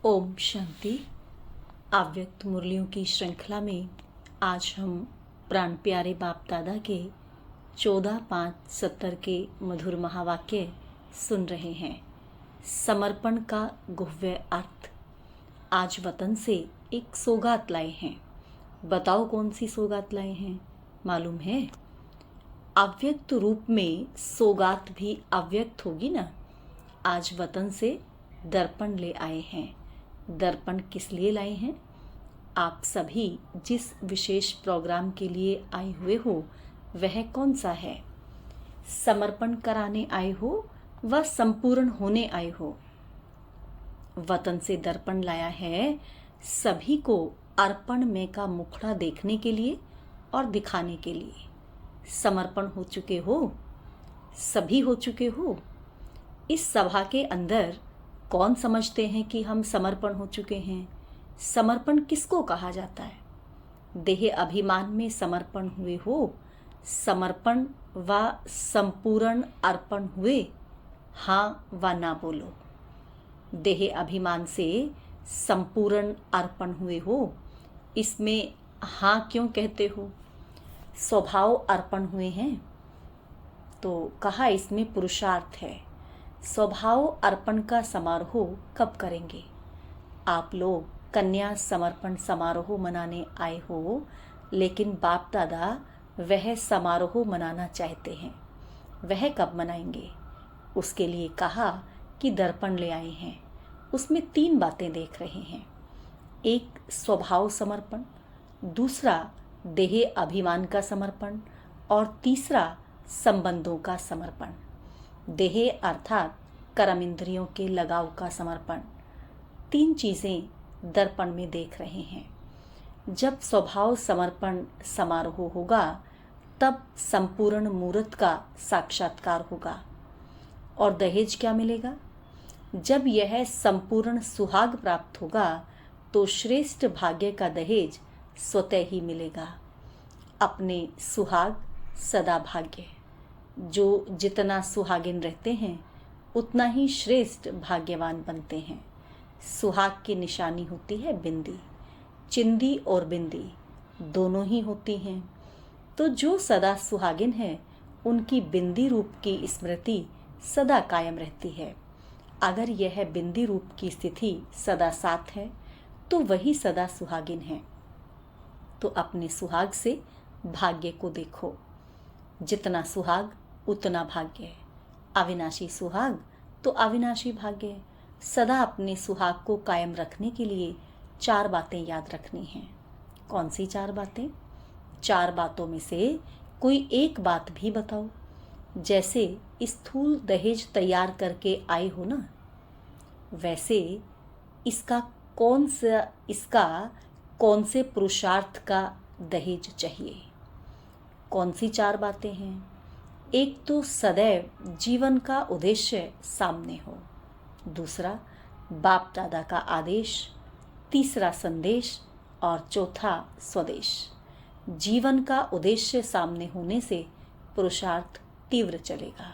ओम शांति। अव्यक्त मुरलियों की श्रृंखला में आज हम प्राण प्यारे बाप दादा के 14-5-70 के मधुर महावाक्य सुन रहे हैं। समर्पण का गुह्य अर्थ। आज वतन से एक सौगात लाए हैं। बताओ कौन सी सौगात लाए हैं? मालूम है? अव्यक्त रूप में सौगात भी अव्यक्त होगी ना। आज वतन से दर्पण ले आए हैं। दर्पण किस लिए लाए हैं? आप सभी जिस विशेष प्रोग्राम के लिए आए हुए हो वह कौन सा है? समर्पण कराने आए हो व संपूर्ण होने आए हो? वतन से दर्पण लाया है सभी को अर्पण में का मुखड़ा देखने के लिए और दिखाने के लिए। समर्पण हो चुके हो? सभी हो चुके हो? इस सभा के अंदर कौन समझते हैं कि हम समर्पण हो चुके हैं? समर्पण किसको कहा जाता है? देह अभिमान में समर्पण हुए हो? समर्पण व संपूर्ण अर्पण हुए? हाँ व ना बोलो। देह अभिमान से संपूर्ण अर्पण हुए हो, इसमें हाँ क्यों कहते हो? स्वभाव अर्पण हुए हैं तो कहा इसमें पुरुषार्थ है। स्वभाव अर्पण का समारोह कब करेंगे? आप लोग कन्या समर्पण समारोह मनाने आए हो, लेकिन बाप दादा वह समारोह मनाना चाहते हैं। वह कब मनाएंगे? उसके लिए कहा कि दर्पण ले आए हैं। उसमें 3 बातें देख रहे हैं। एक स्वभाव समर्पण, दूसरा देह अभिमान का समर्पण और तीसरा संबंधों का समर्पण। देह अर्थात कर्म इंद्रियों के लगाव का समर्पण। 3 चीजें दर्पण में देख रहे हैं। जब स्वभाव समर्पण समारोह होगा तब संपूर्ण मूर्त का साक्षात्कार होगा। और दहेज क्या मिलेगा? जब यह संपूर्ण सुहाग प्राप्त होगा तो श्रेष्ठ भाग्य का दहेज स्वतः ही मिलेगा। अपने सुहाग सदा भाग्य। जो जितना सुहागिन रहते हैं उतना ही श्रेष्ठ भाग्यवान बनते हैं। सुहाग की निशानी होती है बिंदी। चिंदी और बिंदी दोनों ही होती हैं। तो जो सदा सुहागिन है उनकी बिंदी रूप की स्मृति सदा कायम रहती है। अगर यह बिंदी रूप की स्थिति सदा साथ है तो वही सदा सुहागिन है। तो अपने सुहाग से भाग्य को देखो। जितना सुहाग उतना भाग्य है। अविनाशी सुहाग तो अविनाशी भाग्य है। सदा अपने सुहाग को कायम रखने के लिए 4 बातें याद रखनी हैं। कौन सी 4 बातें? 4 बातों में से कोई एक बात भी बताओ। जैसे स्थूल दहेज तैयार करके आए हो ना, वैसे इसका कौन से पुरुषार्थ का दहेज चाहिए? कौन सी 4 बातें हैं? एक तो सदैव जीवन का उद्देश्य सामने हो, दूसरा बाप दादा का आदेश, तीसरा संदेश और चौथा स्वदेश। जीवन का उद्देश्य सामने होने से पुरुषार्थ तीव्र चलेगा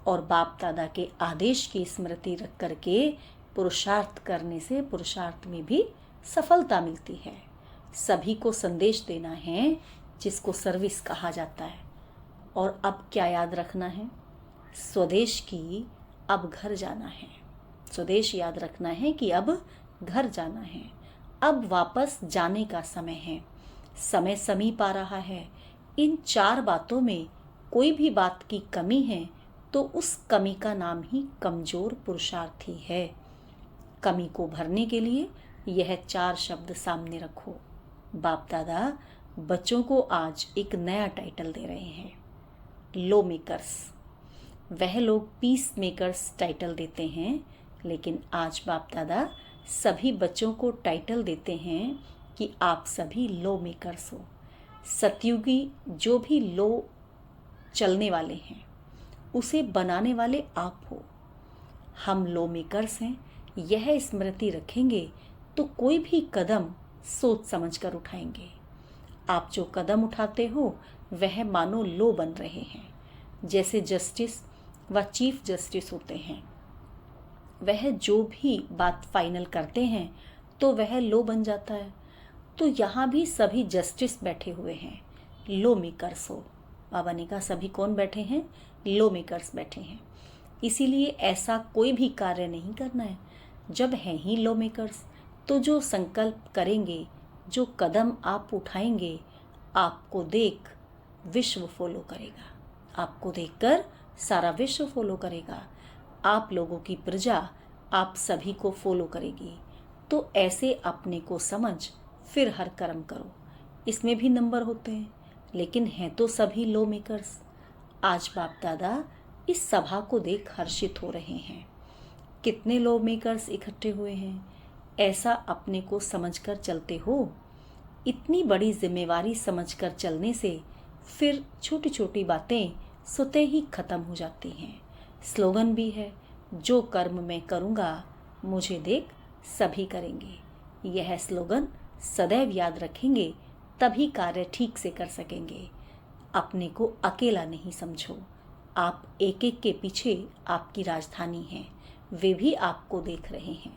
और बाप दादा के आदेश की स्मृति रख करके पुरुषार्थ करने से पुरुषार्थ में भी सफलता मिलती है। सभी को संदेश देना है, जिसको सर्विस कहा जाता है। और अब क्या याद रखना है? स्वदेश की अब घर जाना है। स्वदेश याद रखना है कि अब घर जाना है। अब वापस जाने का समय है। समय समीप आ रहा है। इन 4 बातों में कोई भी बात की कमी है तो उस कमी का नाम ही कमजोर पुरुषार्थ ही है। कमी को भरने के लिए यह 4 शब्द सामने रखो। बाप दादा बच्चों को आज एक नया टाइटल दे रहे हैं, लो मेकर्स। वह लोग पीस मेकर्स टाइटल देते हैं, लेकिन आज बाप दादा सभी बच्चों को टाइटल देते हैं कि आप सभी लो मेकर्स हो। सतयुगी जो भी लो चलने वाले हैं उसे बनाने वाले आप हो। हम लो मेकर्स हैं, यह स्मृति रखेंगे तो कोई भी कदम सोच समझ कर उठाएंगे। आप जो कदम उठाते हो वह मानो लो बन रहे हैं। जैसे जस्टिस व चीफ जस्टिस होते हैं, वह जो भी बात फाइनल करते हैं तो वह लो बन जाता है। तो यहाँ भी सभी जस्टिस बैठे हुए हैं, लो मेकर्स हो। बाबा ने कहा सभी कौन बैठे हैं? लो मेकर्स बैठे हैं। इसीलिए ऐसा कोई भी कार्य नहीं करना है। जब हैं ही लो मेकर्स, तो जो संकल्प करेंगे, जो कदम आप उठाएंगे, आपको देख विश्व फॉलो करेगा। आपको देखकर सारा विश्व फॉलो करेगा। आप लोगों की प्रजा आप सभी को फॉलो करेगी। तो ऐसे अपने को समझ फिर हर कर्म करो। इसमें भी नंबर होते हैं, लेकिन हैं तो सभी लो मेकर्स। आज बाप दादा इस सभा को देख हर्षित हो रहे हैं। कितने लो मेकर्स इकट्ठे हुए हैं, ऐसा अपने को समझकर चलते हो। इतनी बड़ी जिम्मेवारी समझकर चलने से फिर छोटी छोटी बातें स्वतः ही खत्म हो जाती हैं। स्लोगन भी है, जो कर्म मैं करूँगा मुझे देख सभी करेंगे। यह स्लोगन सदैव याद रखेंगे, तभी कार्य ठीक से कर सकेंगे। अपने को अकेला नहीं समझो। आप एक एक के पीछे आपकी राजधानी है, वे भी आपको देख रहे हैं।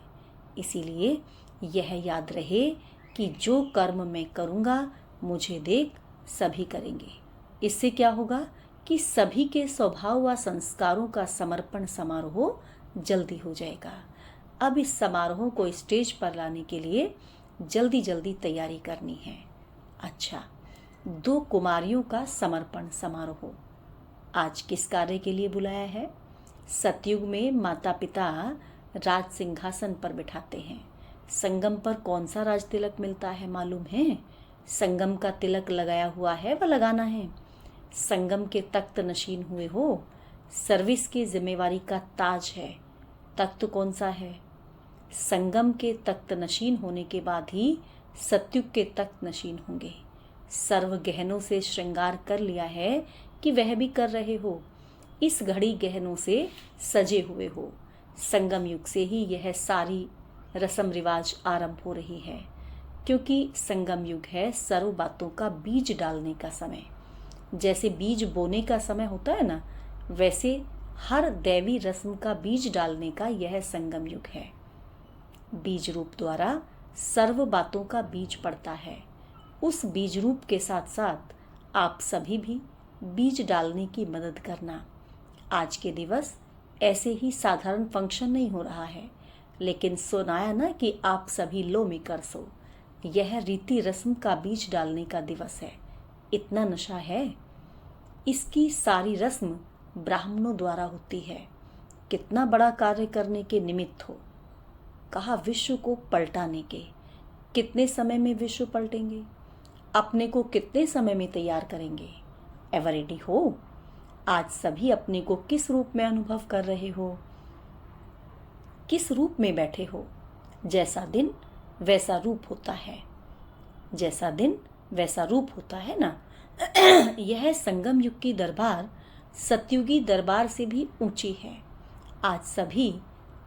इसीलिए यह याद रहे कि जो कर्म मैं करूँगा मुझे देख सभी करेंगे। इससे क्या होगा कि सभी के स्वभाव व संस्कारों का समर्पण समारोह जल्दी हो जाएगा। अब इस समारोह को स्टेज पर लाने के लिए जल्दी जल्दी तैयारी करनी है। अच्छा, 2 कुमारियों का समर्पण समारोह आज किस कार्य के लिए बुलाया है? सतयुग में माता पिता राज सिंहासन पर बिठाते हैं। संगम पर कौन सा राज तिलक मिलता है मालूम है? संगम का तिलक लगाया हुआ है व लगाना है। संगम के तख्त नशीन हुए हो। सर्विस की जिम्मेवारी का ताज है। तख्त कौन सा है? संगम के तख्त नशीन होने के बाद ही सतयुग के तख्त नशीन होंगे। सर्व गहनों से श्रृंगार कर लिया है कि वह भी कर रहे हो। इस घड़ी गहनों से सजे हुए हो। संगम युग से ही यह सारी रस्म रिवाज आरंभ हो रही है, क्योंकि संगम युग है सर्व बातों का बीज डालने का समय। जैसे बीज बोने का समय होता है ना, वैसे हर दैवी रस्म का बीज डालने का यह संगम युग है। बीज रूप द्वारा सर्व बातों का बीज पड़ता है। उस बीज रूप के साथ साथ आप सभी भी बीज डालने की मदद करना। आज के दिवस ऐसे ही साधारण फंक्शन नहीं हो रहा है, लेकिन सुनाया ना कि आप सभी लो मेकर्स हो। यह रीति रस्म का बीज डालने का दिवस है। इतना नशा है। इसकी सारी रस्म ब्राह्मणों द्वारा होती है। कितना बड़ा कार्य करने के निमित्त हो। कहा विश्व को पलटाने के। कितने समय में विश्व पलटेंगे? अपने को कितने समय में तैयार करेंगे? एवर रेडी हो? आज सभी अपने को किस रूप में अनुभव कर रहे हो? किस रूप में बैठे हो? जैसा दिन वैसा रूप होता है। जैसा दिन वैसा रूप होता है ना। यह संगम युग की दरबार सतयुगी दरबार से भी ऊंची है। आज सभी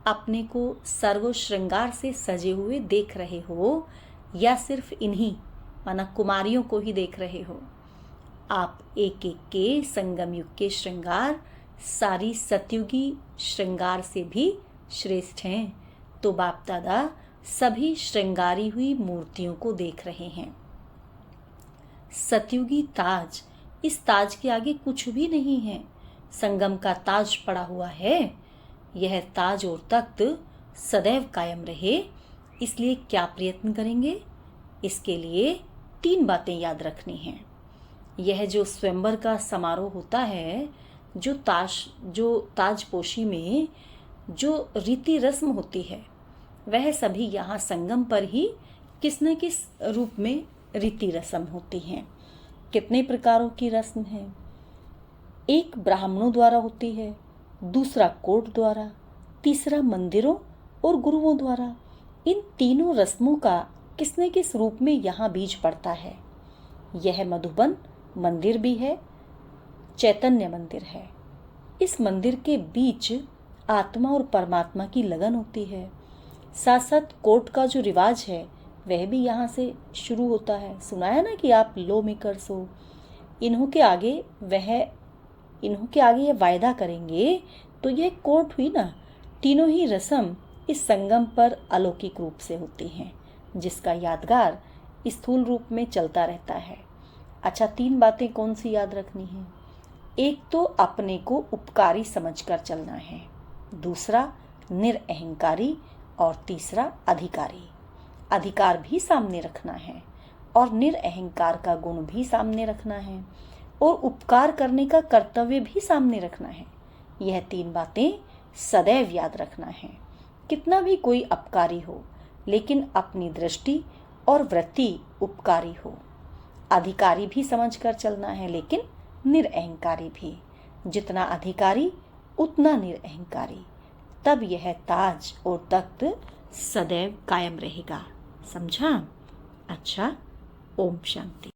अपने को सर्व श्रृंगार से सजे हुए देख रहे हो, या सिर्फ इन्हीं माना कुमारियों को ही देख रहे हो? आप एक एक के संगम युग के श्रृंगार सारी सतयुगी श्रृंगार से भी श्रेष्ठ हैं। तो बाप दादा सभी श्रृंगारी हुई मूर्तियों को देख रहे हैं। सतयुगी ताज, इस ताज के आगे कुछ भी नहीं है। संगम का ताज पड़ा हुआ है। यह ताज और तख्त सदैव कायम रहे, इसलिए क्या प्रयत्न करेंगे? इसके लिए 3 बातें याद रखनी हैं। यह जो स्वयंवर का समारोह होता है, जो ताजपोशी में जो रीति रस्म होती है, वह सभी यहाँ संगम पर ही किस न किस रूप में रीति रस्म होती हैं। कितने प्रकारों की रस्म है? एक ब्राह्मणों द्वारा होती है, दूसरा कोर्ट द्वारा, तीसरा मंदिरों और गुरुओं द्वारा। इन तीनों रस्मों का किस न किस रूप में यहाँ बीज पड़ता है। यह मधुबन मंदिर भी है, चैतन्य मंदिर है। इस मंदिर के बीच आत्मा और परमात्मा की लगन होती है। साथ साथ कोर्ट का जो रिवाज है वह भी यहाँ से शुरू होता है। सुनाया ना कि आप लो मेकर्स हो। इन्हों के आगे यह वायदा करेंगे तो यह कोर्ट हुई ना। तीनों ही रस्म इस संगम पर अलौकिक रूप से होती हैं, जिसका यादगार स्थूल रूप में चलता रहता है। अच्छा, 3 बातें कौन सी याद रखनी है? एक तो अपने को उपकारी समझकर चलना है, दूसरा निरअहंकारी, और तीसरा अधिकारी। अधिकार भी सामने रखना है और निरअहंकार का गुण भी सामने रखना है और उपकार करने का कर्तव्य भी सामने रखना है। यह 3 बातें सदैव याद रखना है। कितना भी कोई अपकारी हो, लेकिन अपनी दृष्टि और वृत्ति उपकारी हो। अधिकारी भी समझकर चलना है, लेकिन निरअहंकारी भी। जितना अधिकारी उतना निरअहंकारी। तब यह ताज और तख्त सदैव कायम रहेगा। समझा? अच्छा, ओम शांति।